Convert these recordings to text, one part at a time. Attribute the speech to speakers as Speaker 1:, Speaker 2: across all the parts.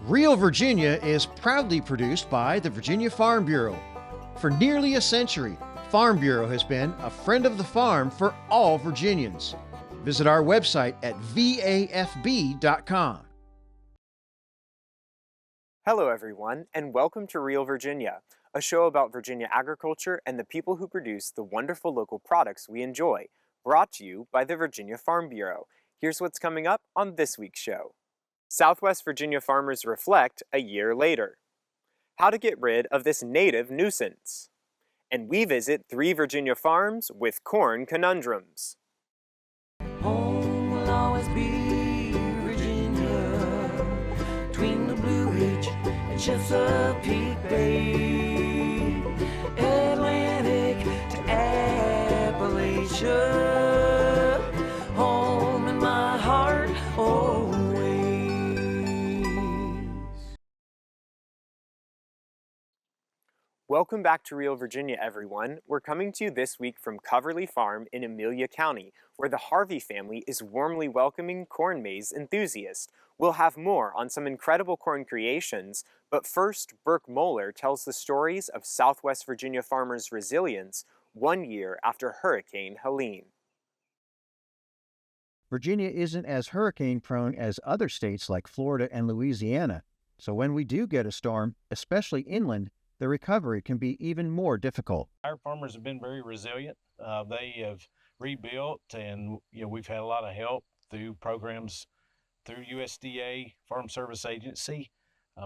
Speaker 1: Real Virginia is proudly produced by the Virginia Farm Bureau. For nearly a century, Farm Bureau has been a friend of the farm for all Virginians. Visit our website at vafb.com.
Speaker 2: Hello everyone, and welcome to Real Virginia, a show about Virginia agriculture and the people who produce the wonderful local products we enjoy, brought to you by the Virginia Farm Bureau. Here's what's coming up on this week's show. Southwest Virginia farmers reflect a year later. How to get rid of this native nuisance. And we visit 3 Virginia farms with corn conundrums.
Speaker 3: Home will always be Virginia, between the Blue Ridge and Chesapeake Bay, Atlantic to Appalachia, home in my heart always.
Speaker 2: Welcome back to Real Virginia, everyone. We're coming to you this week from Coverly Farm in Amelia County, where the Harvey family is warmly welcoming corn maze enthusiasts. We'll have more on some incredible corn creations, but first, Burke Moeller tells the stories of Southwest Virginia farmers' resilience 1 year after Hurricane Helene.
Speaker 1: Virginia isn't as hurricane-prone as other states like Florida and Louisiana, so when we do get a storm, especially inland, the recovery can be even more difficult.
Speaker 4: Our farmers have been very resilient. They have rebuilt, and we've had a lot of help through programs through USDA, Farm Service Agency.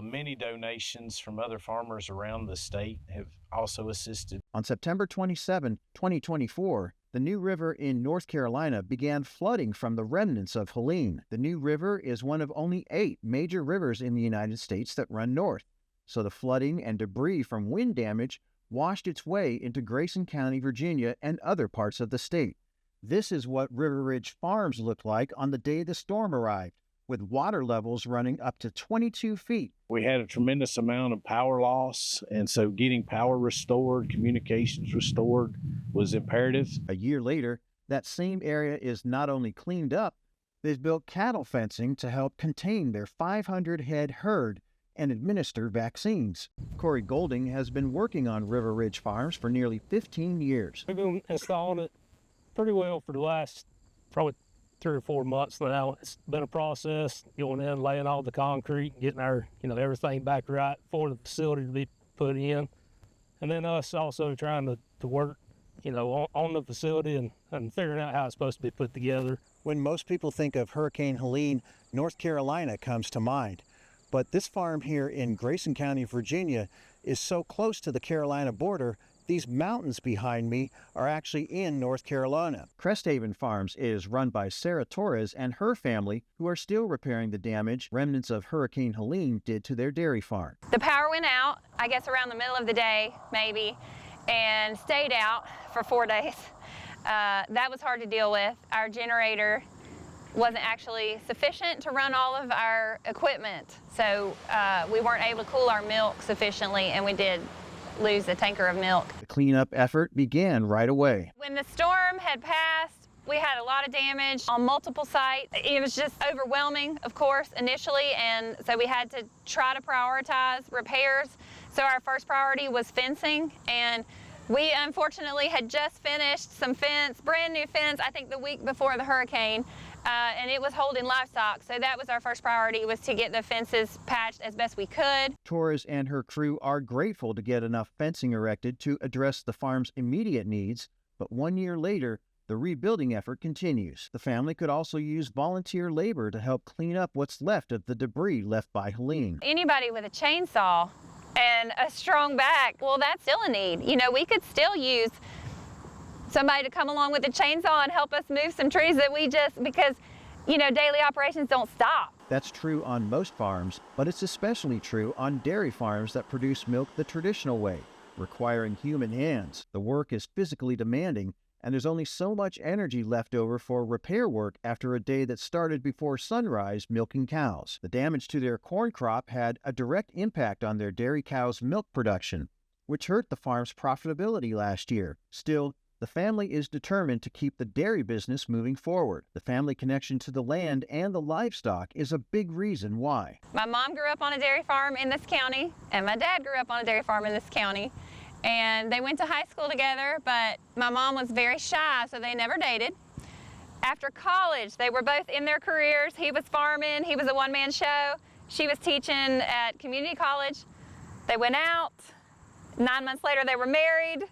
Speaker 4: Many donations from other farmers around the state have also assisted.
Speaker 1: On September 27, 2024, the New River in North Carolina began flooding from the remnants of Helene. The New River is one of only 8 major rivers in the United States that run north, so the flooding and debris from wind damage washed its way into Grayson County, Virginia, and other parts of the state. This is what River Ridge Farms looked like on the day the storm arrived, with water levels running up to 22 feet.
Speaker 4: We had a tremendous amount of power loss, and so getting power restored, communications restored was imperative.
Speaker 1: A year later, that same area is not only cleaned up, they've built cattle fencing to help contain their 500-head herd and administer vaccines. Corey Golding has been working on River Ridge Farms for nearly 15 years.
Speaker 5: We've been installing it pretty well for the last probably 3 or 4 months now. It's been a process, going in, laying all the concrete, getting our, everything back right for the facility to be put in. And then us also trying to work, on the facility and figuring out how it's supposed to be put together.
Speaker 1: When most people think of Hurricane Helene, North Carolina comes to mind. But this farm here in Grayson County, Virginia, is so close to the Carolina border, these mountains behind me are actually in North Carolina. Cresthaven Farms is run by Sarah Torres and her family, who are still repairing the damage remnants of Hurricane Helene did to their dairy farm.
Speaker 6: The power went out, I guess around the middle of the day, maybe, and stayed out for 4 days. That was hard to deal with. Our generator wasn't actually sufficient to run all of our equipment, so we weren't able to cool our milk sufficiently, and we did lose a tanker of milk.
Speaker 1: The cleanup effort began right away.
Speaker 6: When the storm had passed, we had a lot of damage on multiple sites. It was just overwhelming, of course, initially, and so we had to try to prioritize repairs. So our first priority was fencing, and we unfortunately had just finished some fence, brand new fence, I think the week before the hurricane. And it was holding livestock, so that was our first priority, was to get the fences patched as best we could.
Speaker 1: Torres and her crew are grateful to get enough fencing erected to address the farm's immediate needs, but 1 year later, the rebuilding effort continues. The family could also use volunteer labor to help clean up what's left of the debris left by Helene.
Speaker 6: Anybody with a chainsaw and a strong back, well, that's still a need. We could still use somebody to come along with a chainsaw and help us move some trees that because daily operations don't stop.
Speaker 1: That's true on most farms, but it's especially true on dairy farms that produce milk the traditional way, requiring human hands. The work is physically demanding, and there's only so much energy left over for repair work after a day that started before sunrise milking cows. The damage to their corn crop had a direct impact on their dairy cows' milk production, which hurt the farm's profitability last year. Still, The family is determined to keep the dairy business moving forward. The family connection to the land and the livestock is a big reason why.
Speaker 6: My mom grew up on a dairy farm in this county, and my dad grew up on a dairy farm in this county. And they went to high school together, but my mom was very shy, so they never dated. After college, they were both in their careers. He was farming, he was a one-man show. She was teaching at community college. They went out. 9 months later, they were married.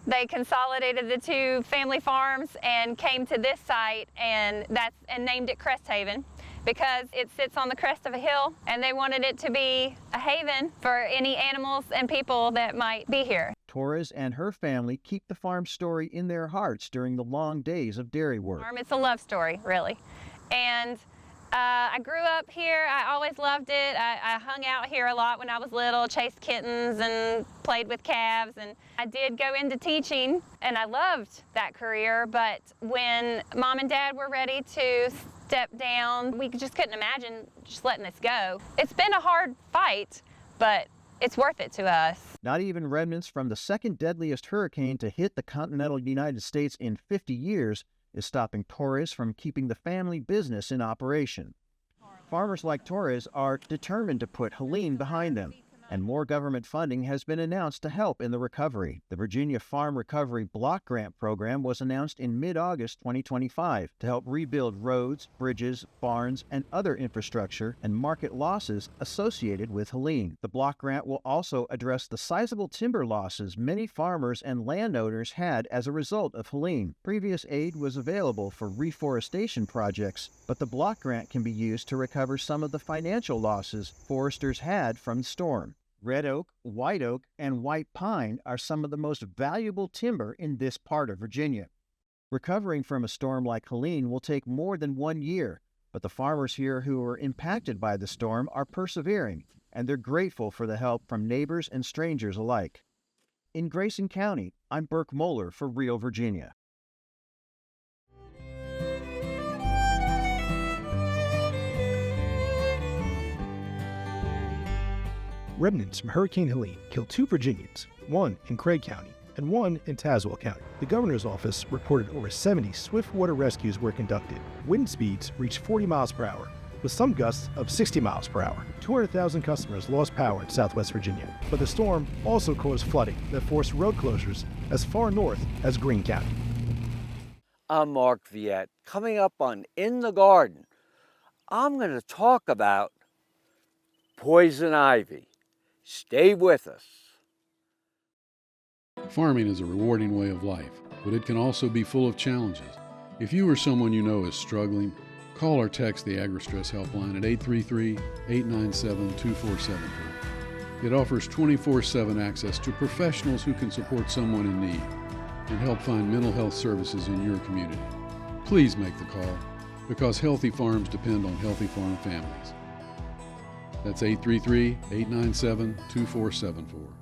Speaker 6: They consolidated the two family farms and came to this site and named it Crest Haven because it sits on the crest of a hill, and they wanted it to be a haven for any animals and people that might be here.
Speaker 1: Torres and her family keep the farm story in their hearts during the long days of dairy work.
Speaker 6: It's a love story, really. And I grew up here. I always loved it. I hung out here a lot when I was little, chased kittens and played with calves. And I did go into teaching, and I loved that career. But when Mom and Dad were ready to step down, we just couldn't imagine just letting this go. It's been a hard fight, but it's worth it to us.
Speaker 1: Not even remnants from the second deadliest hurricane to hit the continental United States in 50 years is stopping Torres from keeping the family business in operation. Farmers like Torres are determined to put Helene behind them, and more government funding has been announced to help in the recovery. The Virginia Farm Recovery Block Grant Program was announced in mid-August 2025 to help rebuild roads, bridges, barns, and other infrastructure and market losses associated with Helene. The block grant will also address the sizable timber losses many farmers and landowners had as a result of Helene. Previous aid was available for reforestation projects, but the block grant can be used to recover some of the financial losses foresters had from the storm. Red oak, white oak, and white pine are some of the most valuable timber in this part of Virginia. Recovering from a storm like Helene will take more than 1 year, but the farmers here who were impacted by the storm are persevering, and they're grateful for the help from neighbors and strangers alike. In Grayson County, I'm Burke Moeller for Real Virginia.
Speaker 7: Remnants from Hurricane Helene killed 2 Virginians, one in Craig County and one in Tazewell County. The governor's office reported over 70 swift water rescues were conducted. Wind speeds reached 40 miles per hour, with some gusts of 60 miles per hour. 200,000 customers lost power in Southwest Virginia, but the storm also caused flooding that forced road closures as far north as Greene County.
Speaker 8: I'm Mark Viette. Coming up on In the Garden, I'm going to talk about poison ivy. Stay with us.
Speaker 9: Farming is a rewarding way of life, but it can also be full of challenges. If you or someone you know is struggling, call or text the AgriStress helpline at 833-897-2474. It offers 24/7 access to professionals who can support someone in need and help find mental health services in your community. Please make the call, because healthy farms depend on healthy farm families. That's 833-897-2474.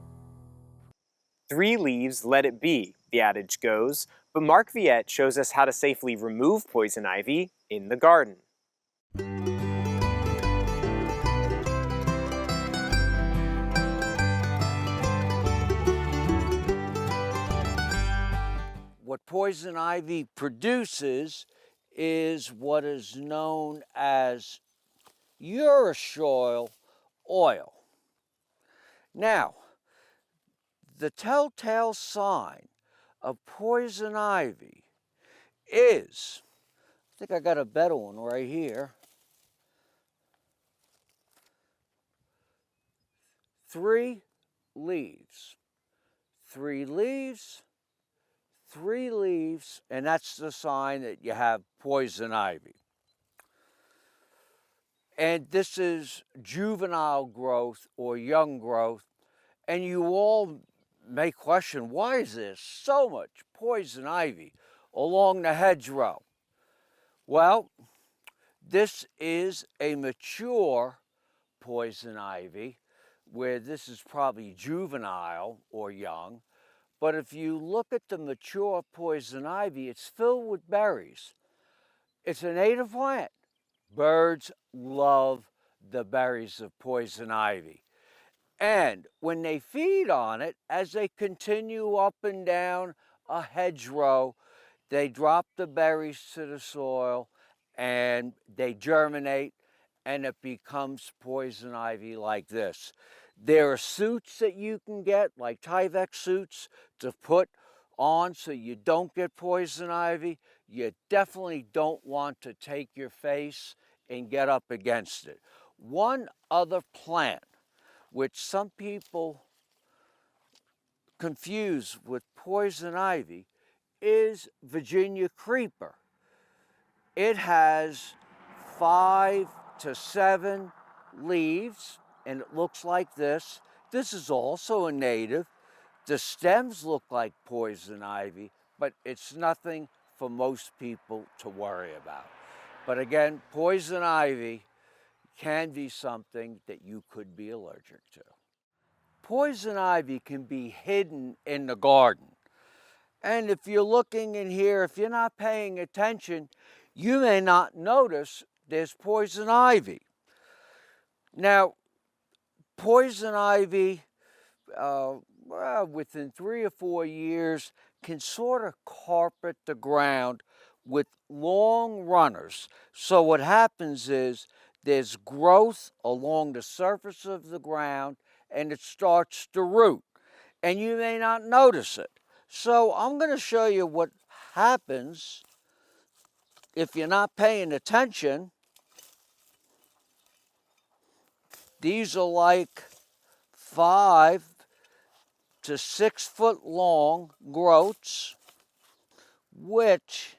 Speaker 2: 3 leaves, let it be, the adage goes, but Mark Viette shows us how to safely remove poison ivy in the garden.
Speaker 8: What poison ivy produces is what is known as urushiol oil. Now, the telltale sign of poison ivy is, I think I got a better one right here, 3 leaves. 3 leaves, 3 leaves, and that's the sign that you have poison ivy. And this is juvenile growth or young growth. And you all may question, why is there so much poison ivy along the hedgerow? Well, this is a mature poison ivy, where this is probably juvenile or young. But if you look at the mature poison ivy, it's filled with berries. It's a native plant. Birds love the berries of poison ivy. And when they feed on it, as they continue up and down a hedgerow. They drop the berries to the soil and they germinate and it becomes poison ivy like this. There are suits that you can get, like Tyvek suits, to put on so you don't get poison ivy. You definitely don't want to take your face and get up against it. One other plant which some people confuse with poison ivy is Virginia creeper. It has 5 to 7 leaves and it looks like this. This is also a native. The stems look like poison ivy, but it's nothing for most people to worry about. But again, poison ivy can be something that you could be allergic to. Poison ivy can be hidden in the garden. And if you're looking in here, if you're not paying attention, you may not notice there's poison ivy. Now, poison ivy, within 3 or 4 years, can sort of carpet the ground with long runners. So what happens is there's growth along the surface of the ground and it starts to root. And you may not notice it. So I'm going to show you what happens if you're not paying attention. These are like 5 to 6 foot long growths, which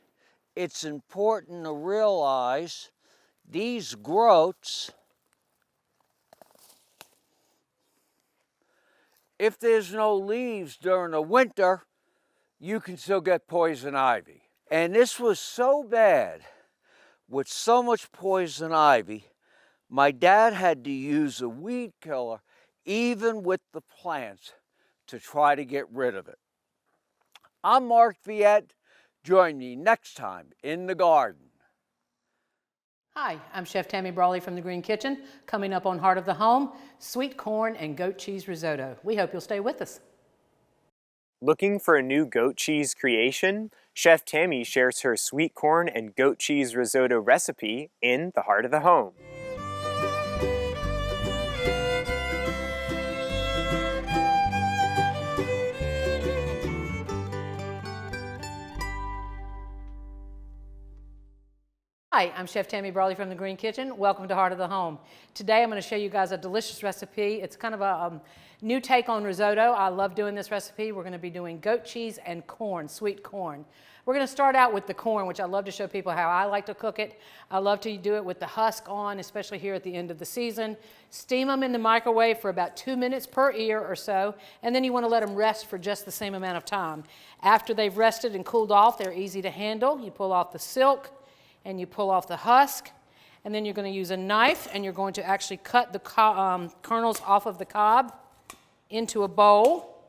Speaker 8: it's important to realize these growths, if there's no leaves during the winter, you can still get poison ivy. And this was so bad with so much poison ivy, my dad had to use a weed killer even with the plants to try to get rid of it. I'm Mark Viette. Join me next time in the garden.
Speaker 10: Hi, I'm Chef Tammy Brawley from the Green Kitchen. Coming up on Heart of the Home, sweet corn and goat cheese risotto. We hope you'll stay with us.
Speaker 2: Looking for a new goat cheese creation? Chef Tammy shares her sweet corn and goat cheese risotto recipe in the Heart of the Home.
Speaker 10: Hi, I'm Chef Tammy Brawley from the Green Kitchen. Welcome to Heart of the Home. Today I'm going to show you guys a delicious recipe. It's kind of a new take on risotto. I love doing this recipe. We're going to be doing goat cheese and corn, sweet corn. We're going to start out with the corn, which I love to show people how I like to cook it. I love to do it with the husk on, especially here at the end of the season. Steam them in the microwave for about 2 minutes per ear or so, and then you want to let them rest for just the same amount of time. After they've rested and cooled off, they're easy to handle. You pull off the silk, and you pull off the husk, and then you're going to use a knife and you're going to actually cut the kernels off of the cob into a bowl.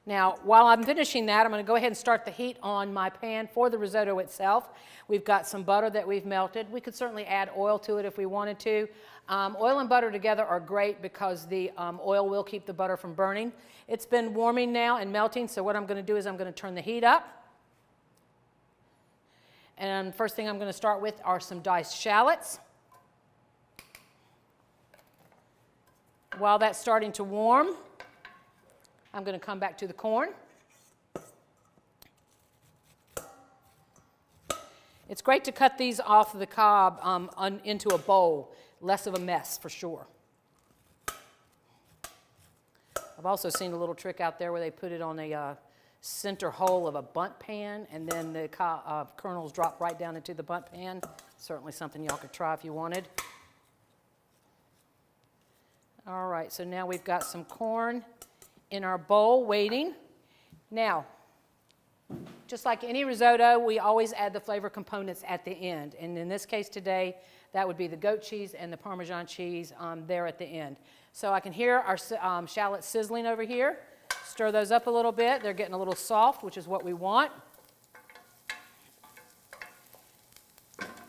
Speaker 10: Now, while I'm finishing that, I'm going to go ahead and start the heat on my pan for the risotto itself. We've got some butter that we've melted. We could certainly add oil to it if we wanted to. Oil and butter together are great because the oil will keep the butter from burning. It's been warming now and melting, so what I'm going to do is I'm going to turn the heat up. And first thing I'm going to start with are some diced shallots. While that's starting to warm, I'm going to come back to the corn. It's great to cut these off the cob into a bowl, less of a mess for sure. I've also seen a little trick out there where they put it on a center hole of a bundt pan, and then the kernels drop right down into the bundt pan. Certainly something y'all could try if you wanted. All right, so now we've got some corn in our bowl waiting. Now, just like any risotto, we always add the flavor components at the end. And in this case today, that would be the goat cheese and the Parmesan cheese there at the end. So I can hear our shallots sizzling over here. Stir those up a little bit. They're getting a little soft, which is what we want.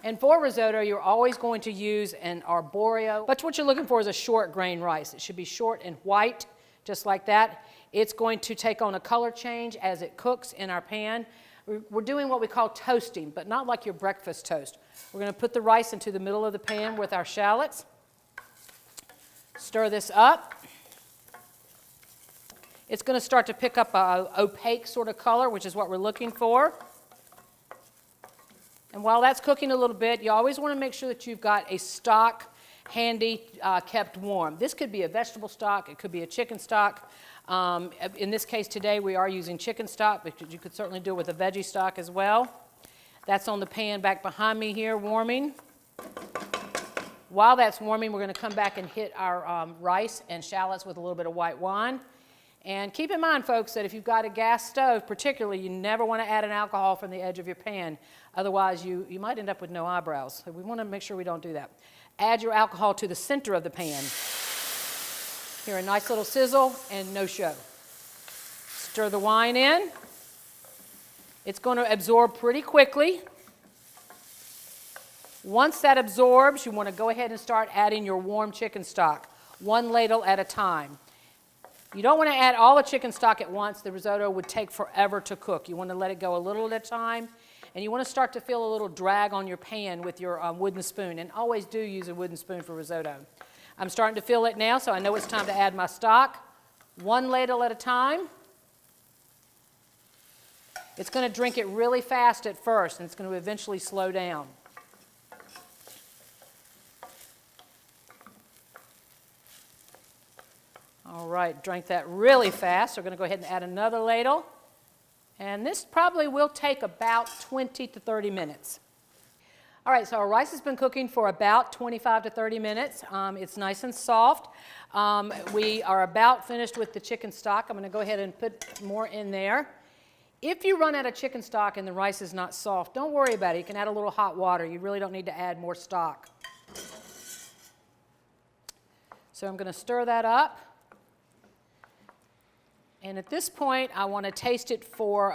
Speaker 10: And for risotto, you're always going to use an arborio, but what you're looking for is a short grain rice. It should be short and white. just like that. It's going to take on a color change as it cooks in our pan. We're doing what we call toasting, but not like your breakfast toast. We're going to put the rice into the middle of the pan with our shallots. Stir this up. It's going to start to pick up an opaque sort of color, which is what we're looking for. And while that's cooking a little bit, you always want to make sure that you've got a stock handy, kept warm. This could be a vegetable stock, it could be a chicken stock. In this case today we are using chicken stock, but you could certainly do it with a veggie stock as well. That's on the pan back behind me here, warming. While that's warming, we're going to come back and hit our rice and shallots with a little bit of white wine. And keep in mind, folks, that if you've got a gas stove, particularly, you never want to add an alcohol from the edge of your pan. Otherwise, you might end up with no eyebrows. So we want to make sure we don't do that. Add your alcohol to the center of the pan. Hear a nice little sizzle and no show. Stir the wine in. It's going to absorb pretty quickly. Once that absorbs, you want to go ahead and start adding your warm chicken stock, 1 ladle at a time. You don't want to add all the chicken stock at once. The risotto would take forever to cook. You want to let it go a little at a time, and you want to start to feel a little drag on your pan with your wooden spoon, and always do use a wooden spoon for risotto. I'm starting to feel it now, so I know it's time to add my stock, 1 ladle at a time. It's going to drink it really fast at first, and it's going to eventually slow down. All right, drank that really fast. We're going to go ahead and add another ladle. And this probably will take about 20 to 30 minutes. All right, so our rice has been cooking for about 25 to 30 minutes. It's nice and soft. We are about finished with the chicken stock. I'm going to go ahead and put more in there. If you run out of chicken stock and the rice is not soft, don't worry about it. You can add a little hot water. You really don't need to add more stock. So I'm going to stir that up. And at this point, I want to taste it for,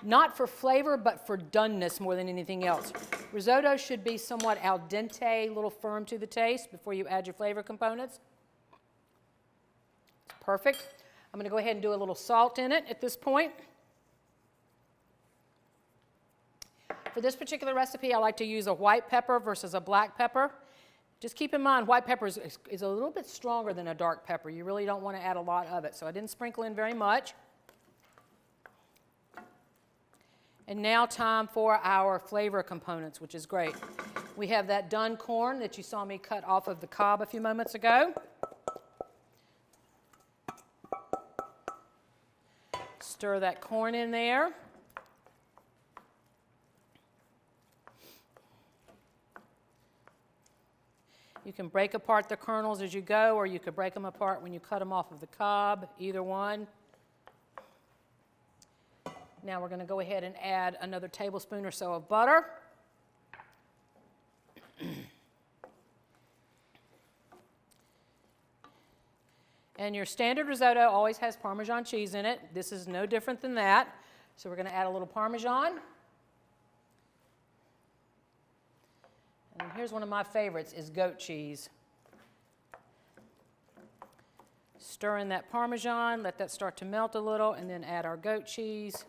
Speaker 10: not for flavor, but for doneness more than anything else. Risotto should be somewhat al dente, a little firm to the taste before you add your flavor components. It's perfect. I'm going to go ahead and do a little salt in it at this point. For this particular recipe, I like to use a white pepper versus a black pepper. Just keep in mind, white pepper is a little bit stronger than a dark pepper. You really don't want to add a lot of it, so I didn't sprinkle in very much. And now time for our flavor components, which is great. We have that done corn that you saw me cut off of the cob a few moments ago. Stir that corn in there. You can break apart the kernels as you go, or you could break them apart when you cut them off of the cob, either one. Now we're going to go ahead and add another tablespoon or so of butter. And your standard risotto always has Parmesan cheese in it. This is no different than that. So we're going to add a little Parmesan. And here's one of my favorites, is goat cheese. Stir in that Parmesan, let that start to melt a little, and then add our goat cheese.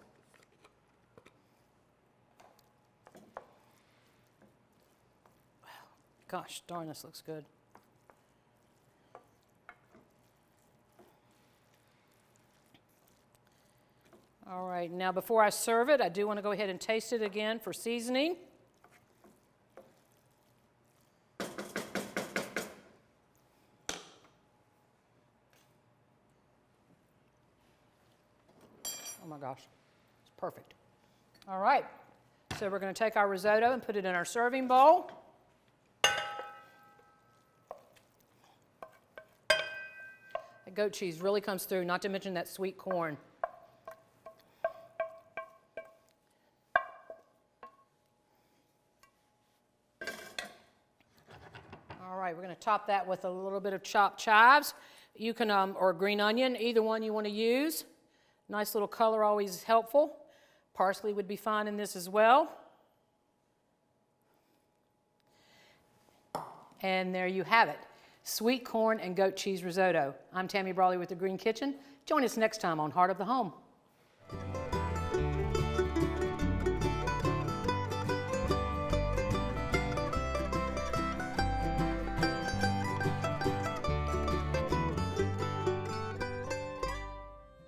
Speaker 10: Gosh darn, this looks good. All right, now before I serve it, I do want to go ahead and taste it again for seasoning. Oh my gosh, it's perfect. All right, so we're going to take our risotto and put it in our serving bowl. The goat cheese really comes through, not to mention that sweet corn. All right, we're going to top that with a little bit of chopped chives. You can, or green onion, either one you want to use. Nice little color, always helpful. Parsley would be fine in this as well. And there you have it. sweet corn and goat cheese risotto. I'm Tammy Brawley with the Green Kitchen. Join us next time on Heart of the Home.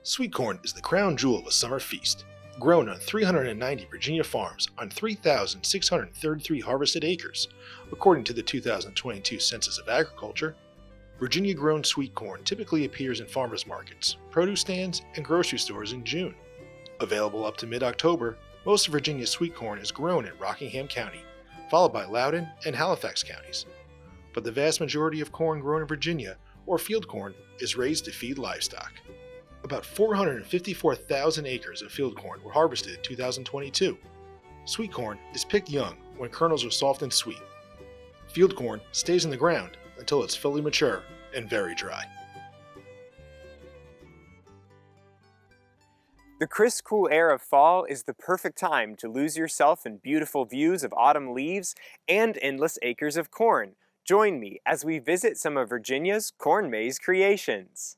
Speaker 7: Sweet corn is the crown jewel of a summer feast. Grown on 390 Virginia farms on 3,633 harvested acres, according to the 2022 Census of Agriculture, Virginia-grown sweet corn typically appears in farmers markets, produce stands, and grocery stores in June. Available up to mid-October, most of Virginia's sweet corn is grown in Rockingham County, followed by Loudoun and Halifax counties. But the vast majority of corn grown in Virginia, or field corn, is raised to feed livestock. About 454,000 acres of field corn were harvested in 2022. Sweet corn is picked young when kernels are soft and sweet. Field corn stays in the ground until it's fully mature and very dry.
Speaker 2: The crisp, cool air of fall is the perfect time to lose yourself in beautiful views of autumn leaves and endless acres of corn. Join me as we visit some of Virginia's corn maze creations.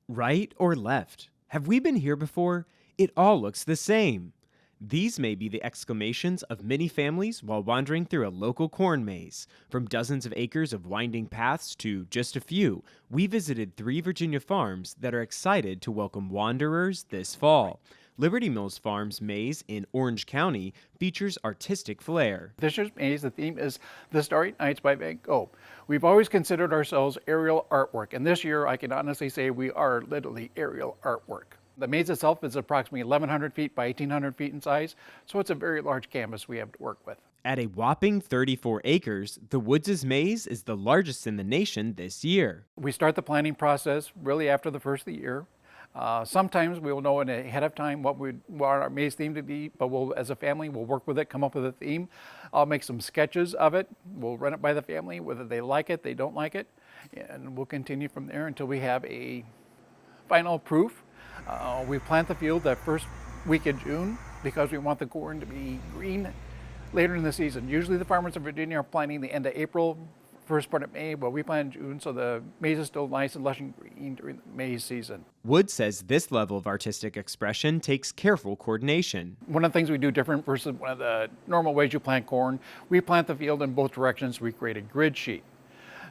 Speaker 11: Right or left? Have we been here before? It all looks the same. These may be the exclamations of many families while wandering through a local corn maze. From dozens of acres of winding paths to just a few, we visited 3 Virginia farms that are excited to welcome wanderers this fall. Liberty Mills Farm's maze in Orange County features artistic flair.
Speaker 12: This year's maze, the theme is The Starry Nights by Van Gogh. We've always considered ourselves aerial artwork, and this year I can honestly say we are literally aerial artwork. The maze itself is approximately 1,100 feet by 1,800 feet in size, so it's a very large canvas we have to work with.
Speaker 11: At a whopping 34 acres, the Woods' Maze is the largest in the nation this year.
Speaker 12: We start the planning process really after the first of the year. Sometimes we will know ahead of time what our maze theme to be, but as a family, we'll work with it, come up with a theme. I'll make some sketches of it. We'll run it by the family, whether they like it, they don't like it, and we'll continue from there until we have a final proof. We plant the field that first week of June because we want the corn to be green later in the season. Usually the farmers in Virginia are planting the end of April, first part of May, but we plant in June, so the maize is still nice and lush and green during the maize season.
Speaker 11: Wood says this level of artistic expression takes careful coordination.
Speaker 12: One of the things we do different versus one of the normal ways you plant corn, we plant the field in both directions. We create a grid sheet,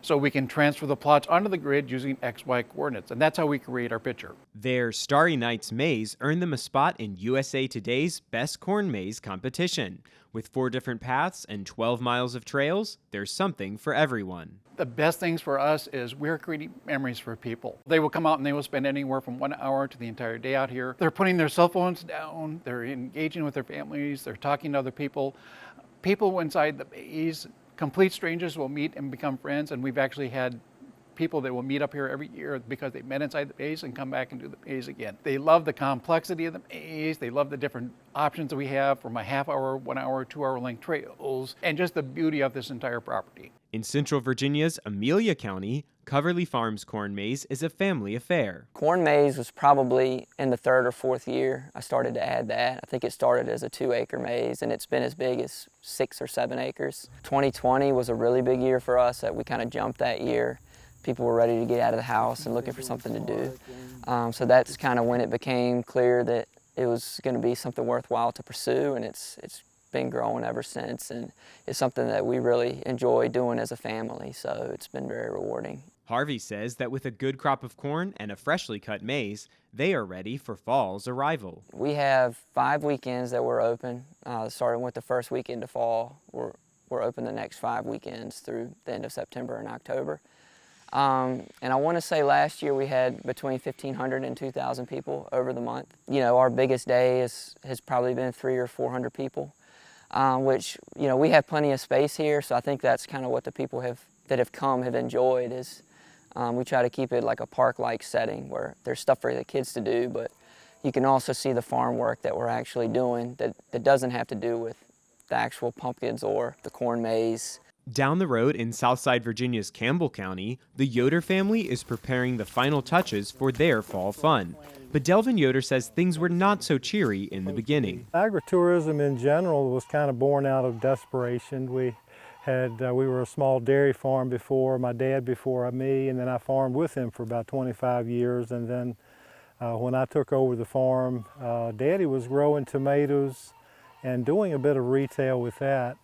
Speaker 12: so we can transfer the plots onto the grid using XY coordinates, and that's how we create our picture.
Speaker 11: Their Starry Nights maze earned them a spot in USA Today's Best Corn Maze competition. With 4 different paths and 12 miles of trails, there's something for everyone.
Speaker 12: The best things for us is we're creating memories for people. They will come out and they will spend anywhere from 1 hour to the entire day out here. They're putting their cell phones down, they're engaging with their families, they're talking to other people. People inside the maze, complete strangers will meet and become friends, and we've actually had people that will meet up here every year because they met inside the maze and come back and do the maze again. They love the complexity of the maze, they love the different options that we have from a half hour, 1 hour, 2 hour length trails, and just the beauty of this entire property.
Speaker 11: In Central Virginia's Amelia County, Coverly Farms Corn Maze is a family affair.
Speaker 13: Corn maze was probably in the 3rd or 4th year I started to add that. I think it started as a 2-acre maze and it's been as big as 6 or 7 acres. 2020 was a really big year for us that we kind of jumped that year. People were ready to get out of the house and looking for something to do. So that's kind of when it became clear that it was going to be something worthwhile to pursue, and it's been growing ever since, and it's something that we really enjoy doing as a family, so it's been very rewarding.
Speaker 11: Harvey says that with a good crop of corn and a freshly cut maize, they are ready for fall's arrival.
Speaker 13: We have 5 weekends that we're open, starting with the first weekend of fall. We're open the next 5 weekends through the end of September and October. And I want to say last year we had between 1,500 and 2,000 people over the month. You know, our biggest day has probably been 300 or 400 people, which, you know, we have plenty of space here, so I think that's kind of what the people that have come have enjoyed is we try to keep it like a park-like setting where there's stuff for the kids to do, but you can also see the farm work that we're actually doing that doesn't have to do with the actual pumpkins or the corn maze.
Speaker 11: Down the road in Southside Virginia's Campbell County, the Yoder family is preparing the final touches for their fall fun. But Delvin Yoder says things were not so cheery in the beginning.
Speaker 14: Agritourism in general was kind of born out of desperation. We We were a small dairy farm before, my dad before me, and then I farmed with him for about 25 years. And then when I took over the farm, Daddy was growing tomatoes and doing a bit of retail with that.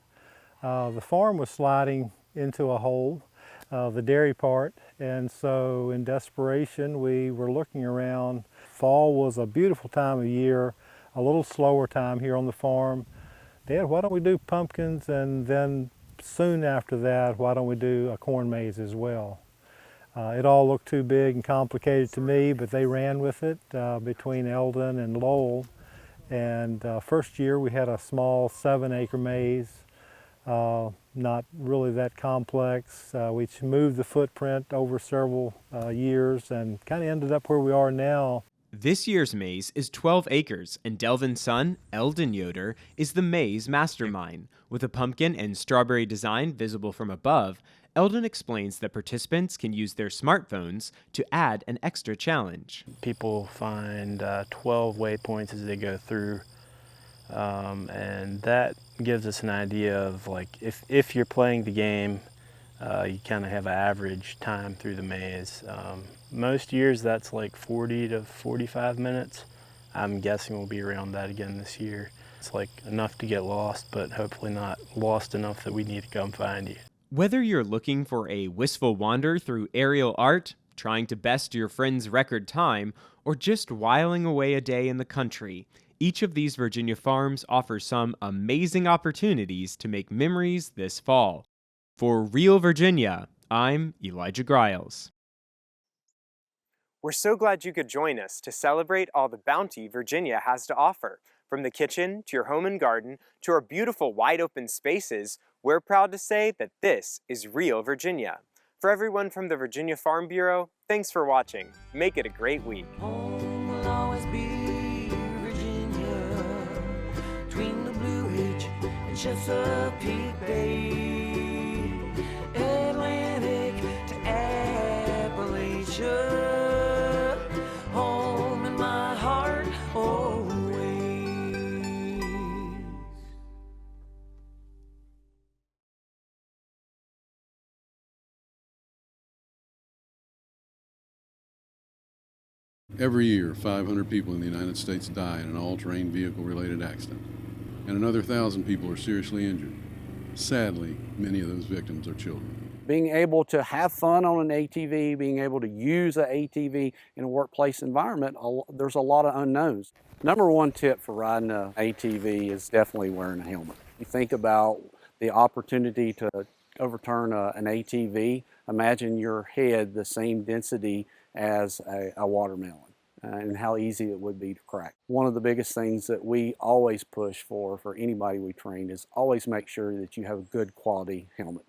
Speaker 14: The farm was sliding into a hole, the dairy part, and so in desperation we were looking around. Fall was a beautiful time of year, a little slower time here on the farm. Dad, why don't we do pumpkins, and then soon after that, why don't we do a corn maze as well? It all looked too big and complicated to me, but they ran with it between Eldon and Lowell. And first year we had a small 7-acre maze, not really that complex. We moved the footprint over several years and kind of ended up where we are now.
Speaker 11: This year's maze is 12 acres, and Delvin's son, Eldon Yoder, is the maze mastermind. With a pumpkin and strawberry design visible from above, Eldon explains that participants can use their smartphones to add an extra challenge.
Speaker 15: People find 12 waypoints as they go through, and that gives us an idea of, like, if you're playing the game, you kind of have an average time through the maze. Most years that's like 40 to 45 minutes. I'm guessing we'll be around that again this year. It's like enough to get lost, but hopefully not lost enough that we need to come find you.
Speaker 11: Whether you're looking for a wistful wander through aerial art, trying to best your friend's record time, or just whiling away a day in the country, each of these Virginia farms offers some amazing opportunities to make memories this fall. For Real Virginia, I'm Elijah Griles.
Speaker 2: We're so glad you could join us to celebrate all the bounty Virginia has to offer. From the kitchen to your home and garden to our beautiful wide open spaces, we're proud to say that this is Real Virginia. For everyone from the Virginia Farm Bureau, thanks for watching. Make it a great week.
Speaker 3: Home will always be Virginia, between the Blue Ridge and Chesapeake Bay, Atlantic to Appalachia, home in my heart always.
Speaker 9: Every year, 500 people in the United States die in an all-terrain vehicle-related accident, and another 1,000 people are seriously injured. Sadly, many of those victims are children.
Speaker 16: Being able to have fun on an ATV, being able to use an ATV in a workplace environment, there's a lot of unknowns. Number one tip for riding an ATV is definitely wearing a helmet. You think about the opportunity to overturn an ATV, imagine your head the same density as a watermelon, and how easy it would be to crack. One of the biggest things that we always push for anybody we train is always make sure that you have a good quality helmet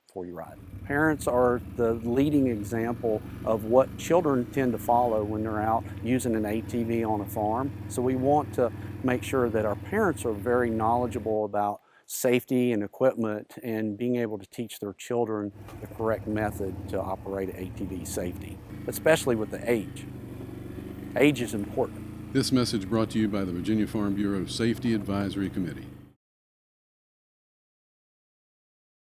Speaker 16: before you ride. Parents are the leading example of what children tend to follow when they're out using an ATV on a farm. So we want to make sure that our parents are very knowledgeable about safety and equipment and being able to teach their children the correct method to operate an ATV safety, especially with the age. Age is important.
Speaker 9: This message brought to you by the Virginia Farm Bureau Safety Advisory Committee.